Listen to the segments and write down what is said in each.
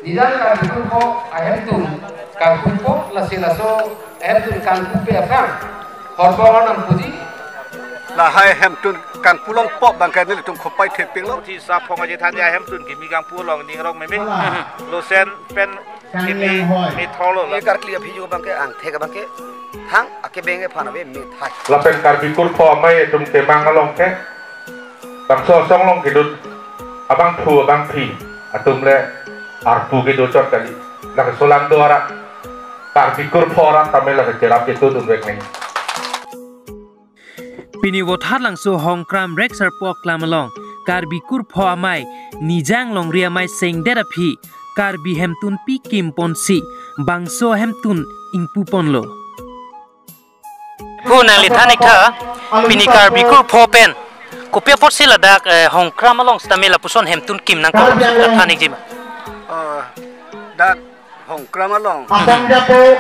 Nidal kan kupo ayatun kan kupo laso ayatun kan kupe afang hormongan am puji là hai hem tun kan pulong pop bangkai ni tung khopai theping lo ที่ซับพองอาจจะทานยาแฮมตุนกิมีกังพูลองนี่รองไม่ไหมโลเซนเป็นกิมีทอล ye kar kli abhi jo bangkai ang thega bangkai thang ake benge phana be mi thai เราเป็นการบิคุรพอไม่ตรงเตมังก็ลงแค่บางโซ่ซ่องลงกิดุabang thu abang phi atum le arpu gidu chot kali la ke solam do ara kar bikur pho ara tamel la ke cerap ke tu dun bek nei Pini wothat langso hongkram rek sarpok klamalong karbi kur pho amai nijang long ria mai sengdera phi karbi hemtun pi kim ponsi bangso hemtun ingpu ponlo Puna lithanik tha pini karbi kur pho pen kopia pot sila dak hongkram along stamela puson hemtun kim nang ko thanik jima dak hong kram along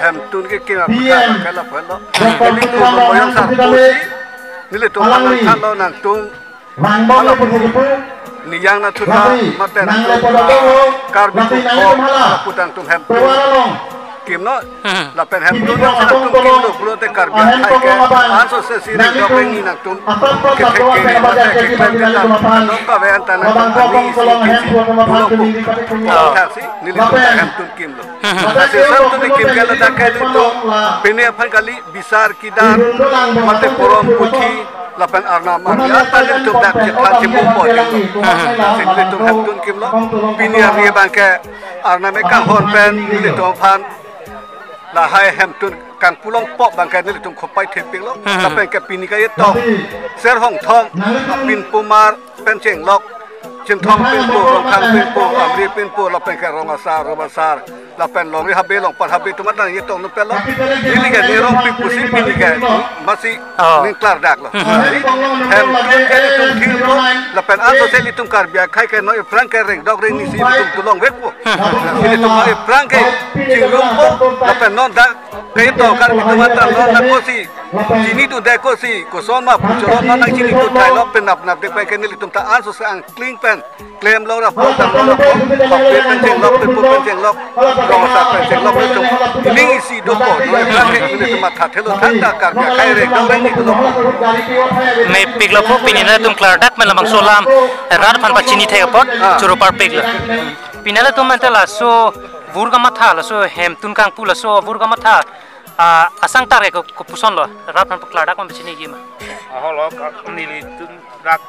hem tun ke kim ka la phalo ni ko boyang sa pusi ni le to man khan lo nang tung ala ni yang na thuna maten kar bi ko putang tung hem kim no la pen hem tun sa tung kim lo pro te kar bi khai ke anso se si ni do pe ni nang tung ke the ke ma te ke klan ke ta no ka ve anta na ni si ta si ni le to hem tun kim lo se sam tu kim ke la ta ke li to pene aphan kali bisar kidar mate porom puthi la pen arna ma ya ta le to dak ke khan ke mo po se ni le to hem tun kim lo pini ari bang ke arna me ka hon pen ni le to phan là hai hem tun kan pulong pop bangkai ni tung khopai theping lo tapi ke pini ka yeto ser hong thong pin pumar penceng lok chin thong pin pu rong khang pin pu amri pin pu la pen ka rong asar la pen long ri habe long par habe tu matan yeto no pelo ni ke ni rong pin pu si pini ke masih ni klar dak lo hem tun ke tung khil lo la pen an so se li tung kar bia khai ke no frank ke reng dog reng ni si tung tulong wek pu ni tung no frank ke ching rum po la pen non dak ke to kar bi tu matan non na ko si sini tu dek ko si ko son ma pu chon non nang sini tu thai lo pen nap nap dek ke ni li tung ta an so se ang cling pen claim lo ra po ta lo po pa pen cheng lo pen pu pen cheng lo rong sa pen cheng lo pen tung ni si do po no frank ke ni tu ma tha thelo thang ta kar bia khai reng dog reng ni tu lo me piglo phu pini na tum klar dak melamang solam rar phan pa chini thega pot churo par piglo pinala tum mantala so vurga matha la so hem tun kang pula so vurga matha asang tare ko puson lo rar phan pa klar dak ma chini gi ma holo ni li tun dak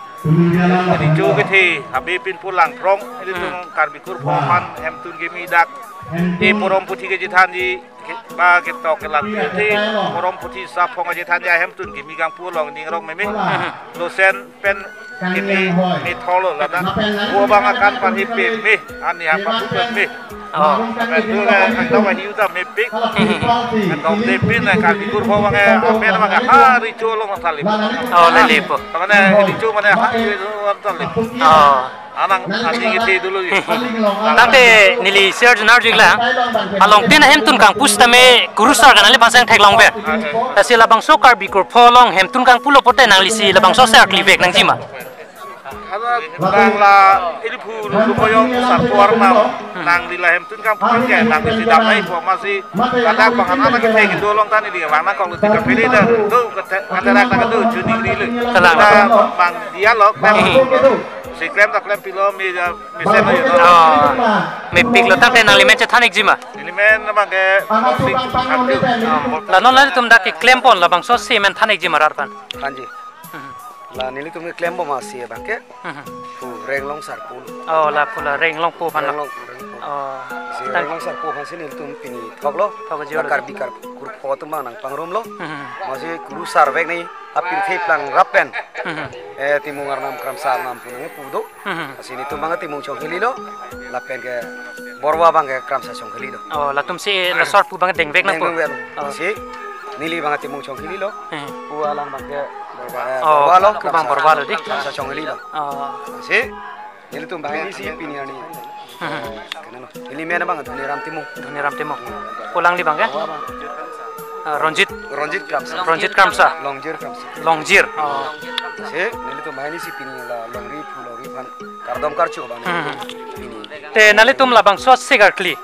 ni jo ke thi habe pin pulang prong ni tung karbi kur pho man hem tun ge mi dak e porom puthi ke jithan ji ba ke tok ke lat thi porom puthi sa phong ke jithan ja hem tun ge mi gang pu long ni rong me me lo sen pen ke mi tholo la da bo bang akan pan hi pe me an ni ha pa pu me men tu ga ang taw hi uta me pik an dom de pin na karbi kur pho bang me na ga ha ri cho long thalip le le po mana ri cho mana ha ri lo thalip anang ani ke dulu nate nili serge narjigla along tin hemtun kang pustame kurusar ganale pasang theklong be tasi labang so karbi kur pholong hemtun kang pulo pote nang lisi labang so ser klivek nang jima nang la ini pu lu koyong sarpuar nang di la hemtun kang pu ke nang di dam nai po masih kata bang anak ke thegi dolong tani di wana kong di kapili da tu kata ka tu juni ri lu bang dialog si klem tak klem pilo mi sen yo me piglo tak nang limen che thanik jima limen bang ke musik aktif la non la tum dak klem pon la bang so semen thanik jima rarpan hanji la nili tum klem bo ma si bang ke pu reng long sar pu la pula reng long pu phan long si reng long sar pu phan si nil tum pini thok lo kar bi kar kur pho tum nang pangrom lo ma si kuru sar vek nei apin the plang rapen timung arnam kram sar nam punang pudo asini tu manga timung chong khili lo lapen ke borwa bang ke kram sa chong khili lo la tum si la sort pu bang deng vek na pu si nili bang timung chong khili lo pu alang bang ke borwa lo ku bang borwa lo di kram sa chong khili lo si nili tu bang ni si pini ani kenalo nili mena bang dhuniram timung pulang li bang ke Ronjit Kramsa Longjir se nili to mahini si pini la longri phan kardom karcho bang pini te nalitum labang so segar kli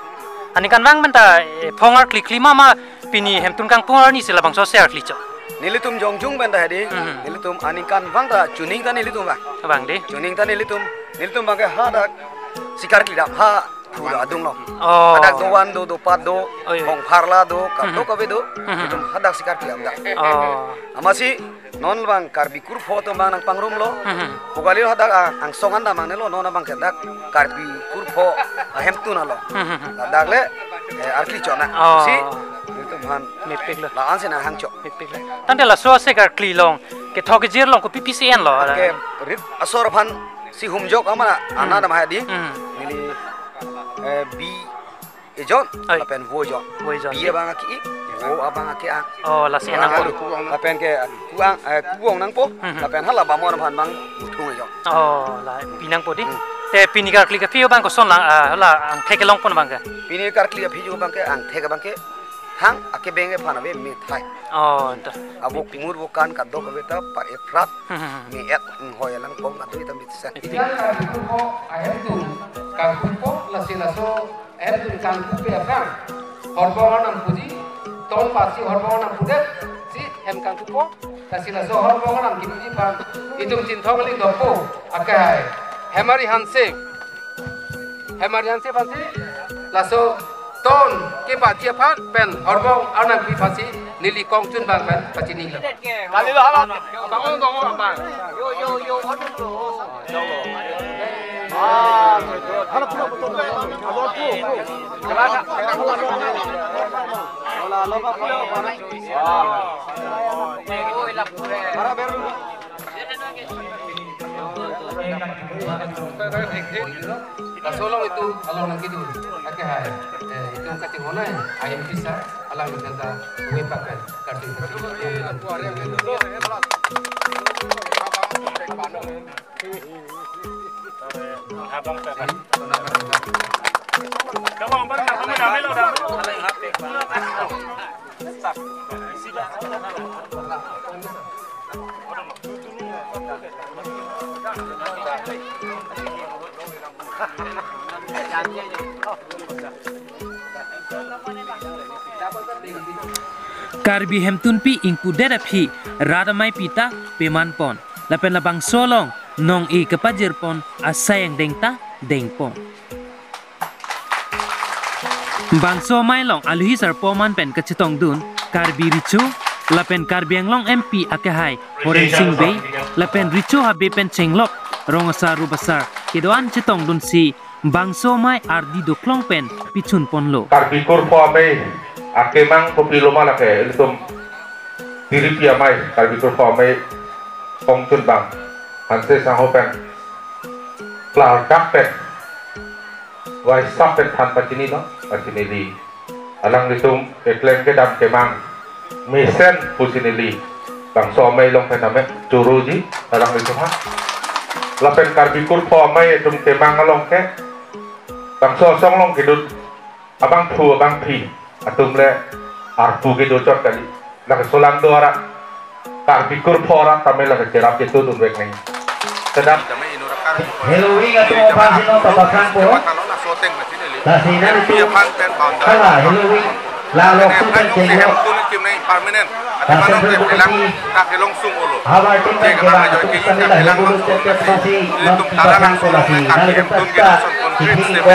ani kan wang menta phongar kli mama pini hem tun kang pungar ni silabang so segar kli cho nilitum jongjung benda hadi nilitum anikan bangda tuning ta nilitum bang de tuning ta nilitum bang ke hada sikar klidam ha pura adung lo oh ada doan do pat do bong pharla do kato kabe do nilitum hada sikar klidam da oh amasi non bang karbi kur photo bang nang pangrum lo pogali hada ang songan da mang lo non bang kedak karbi kur pho hem tu na lo dak le arkli chona si han mepek lo la an sena hang chok mepek lo tan de la so segar kli long ke thok jir long ko ppcn lo ke rit asor phan si humjok amana ana da mahadi nili bi ejon apen vojon bi abang aki vo abang aki a oh la si anang ko apen ke kuang nang po apen hala bamon phan bang thung ejon oh la pinang po di te pinigar kli ka pio bang ko son lang la ang theke long pon bang ka pinikar kli a phiju bang ke ang theka bang ke hang ake benge phana be me thai oh enta abu kumur bukan kaddo ka beta pa efrat me et hoyalang pom atu ita mitsa Ikan karbikur ko ahem tu kangkung ko laso ahem tu kangkung pe afang horbongan am puji ton pasi horbongan am pudet si hem kangkung ko laso horbongan am kipuji pan idum cinthong li dopo akai hemari hanse pansi laso ton ke patia pan pen horbong anam pi pasi nili kong chun bang pen pacini lo kali lo halat bangun dong bang yo hala pula betul alo pu kelaka ola loba pula oi la pure para beru Kasolong itu along nang gitu, agak hai. Itu kacang mana? Ayam pisah, alang kita kue pakai kacang. Karbi hemtun pi ingpu deda phi radamai pita peman pon lapen labang solong nong e kapajir pon asayang dengta dengpon bangso mai long aluhi sar poman pen kachitong dun karbi richu lapen karbiang long mp akahai horen sing bay lapen richu habe pen chenglok rongosa rubasar kedoan chitong dun si bangso mai ardi doklong pen pichun ponlo karbi kur po amay akemang popilo malake itum diri pia mai karbi kur po amay kong chun bang hanse sang hopen klar kapet wai sapen than pachini no pachini li alang itum ekleng ke dam kemang mesen pusini li bangso amay long pename churuji alang itum ha lapen karbi kur po amay itum kemang along ke bangso song long kidut abang thu abang phi atum le arpu ke do chot kali la solang do ara karbi kur po ara tamel la cerap itu dun wek nai sedap hello wi ga to pa sino tabakang po tasina itu kala hello wi la lo su pen chengo tasen berbulan tak kelong sung olo hawa tim pen kela kami la hello lu ceket masih non tabakang po lasi nal kita kini ko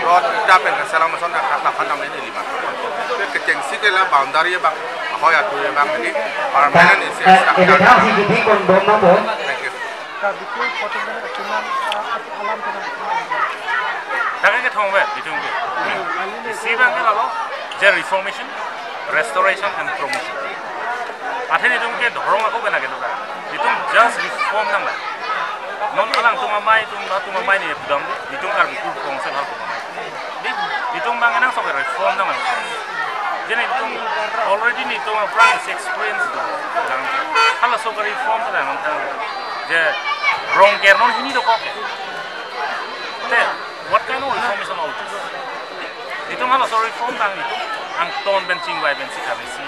rod dapen salam son nak lapan namanya 5 keceng sikela boundary bang hoya tu bang ini permanent is structure si kiti kon dono po Jangan kita ngomong itu mungkin. Siapa yang kalau jadi reformation, restoration and promotion. Akhirnya itu mungkin dorong aku kena gitu kan. Itu just reform nama. Non alang tu mamai ni budam. Itu kan biku konsep hal tu mamai. Itu bang enang soal reform nama. Jadi itu already ni itu practice experience tu. Kalau soal reform tu nama kan. Jadi wrong kernon ini tu kok. What kind of reformation all this? Itu malah sorry reform bang itu, ang ton benching by benching kami sih,